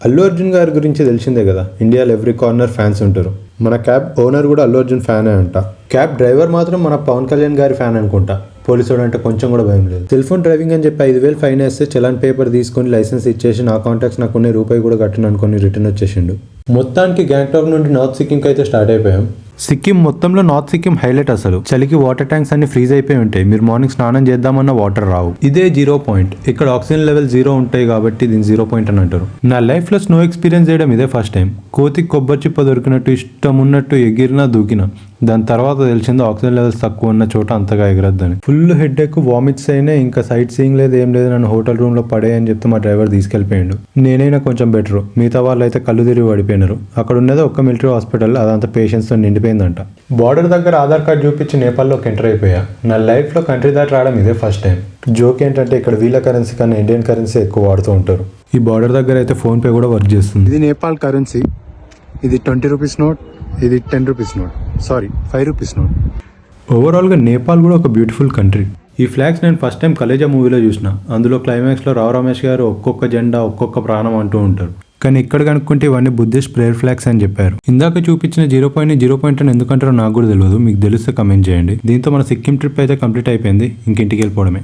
అల్లు అర్జున్ గారి గురించి తెలిసిందే కదా, ఇండియాలో ఎవ్రీ కార్నర్ ఫ్యాన్స్ ఉంటారు. మన క్యాబ్ ఓనర్ కూడా అల్లు అర్జున్ ఫ్యానే అంట. క్యాబ్ డ్రైవర్ మాత్రం మన పవన్ కళ్యాణ్ గారి ఫ్యాన్ అనుకుంటా. పోలీసుడు అంటే కొంచెం కూడా భయం లేదు. సెల్ఫోన్ డ్రైవింగ్ అని చెప్పి 5,000 ఫైన్ వేస్తే చలాన్ పేపర్ తీసుకొని లైసెన్స్ ఇచ్చేసి నా కాంటాక్ట్స్ నాకు కొన్ని రూపాయి కూడా కట్టను అనుకొని రిటర్న్ వచ్చేసిండు. మొత్తానికి గ్యాంగ్టాక్ నుండి నార్త్ సిక్కింకి అయితే స్టార్ట్ అయిపోయాం. సిక్కిం మొత్తంలో నార్త్ సిక్కిం హైలైట్. అసలు చలికి వాటర్ ట్యాంక్స్ అన్ని ఫ్రీజ్ అయిపోయి ఉంటాయి. మీరు మార్నింగ్ స్నానం చేద్దామన్న వాటర్ రావు. ఇదే 0 పాయింట్. ఇక్కడ ఆక్సిజన్ లెవెల్ 0 ఉంటాయి కాబట్టి దీని 0 పాయింట్ అని అంటారు. నా లైఫ్ లో స్నో ఎక్స్పీరియన్స్ చేయడం ఇదే ఫస్ట్ టైం. కోతికి కొబ్బరి చిప్ప దొరికినట్టు ఇష్టం ఉన్నట్టు ఎగిరినా దూకినా. దాని తర్వాత తెలిసిందో ఆక్సిజన్ లెవెల్స్ తక్కువ ఉన్న చోట అంతగా ఎగరద్దని. ఫుల్ హెడ్ ఎక్, వామిట్స్ అయినా, ఇంకా సైట్ సీయింగ్ లేదు ఏం లేదు. నన్ను హోటల్ రూమ్ లో పడే అని చెప్తే మా డ్రైవర్ తీసుకెళ్లిపోయాడు. నేనైనా కొంచెం బెటర్. మిగతా వాళ్ళు అయితే కళ్ళు తిరిగి పడిపోయినారు. అక్కడ ఉన్నది ఒక్క మిలిటరీ హాస్పిటల్, అదంతా పేషెంట్స్ తో నిండిపోయిందంట. బార్డర్ దగ్గర ఆధార్ కార్డ్ చూపించి నేపాల్లోకి ఎంటర్ అయిపోయా. నా లైఫ్ లో కంట్రీ దాటి రావడం ఇదే ఫస్ట్ టైం. జోక్ ఏంటంటే ఇక్కడ వీళ్ళ కరెన్సీ కన్నా ఇండియన్ కరెన్సీ ఎక్కువ వాడుతూ ఉంటారు. ఈ బార్డర్ దగ్గర అయితే ఫోన్ పే కూడా వర్క్ చేస్తుంది. ఇది నేపాల్ కరెన్సీ. ఇది 20 రూపీస్ నోట్, ఇది 10 rupees note, sorry 5 rupees note. ఓవరాల్గా నేపాల్ కూడా ఒక బ్యూటిఫుల్ కంట్రీ. ఈ ఫ్లాగ్స్ నేను ఫస్ట్ టైం కలేజా మూవీలో చూసిన. అందులో క్లైమాక్స్లో రావు రమేష్ గారు ఒక్కొక్క జెండా ఒక్కొక్క ప్రాణం అంటూ ఉంటారు. కానీ ఇక్కడ కనుక్కుంటే ఇవన్నీ బుద్ధిస్ట్ ప్రేయర్ ఫ్లాగ్స్ అని చెప్పారు. ఇందాక చూపించిన 0 పాయింట్ అని ఎందుకంటారో నాకు కూడా తెలియదు. మీకు తెలిస్తే కమెంట్ చేయండి. దీంతో మన సిక్కిం ట్రిప్ అయితే కంప్లీట్ అయిపోయింది. ఇంటికి వెళ్ళిపోవడమే.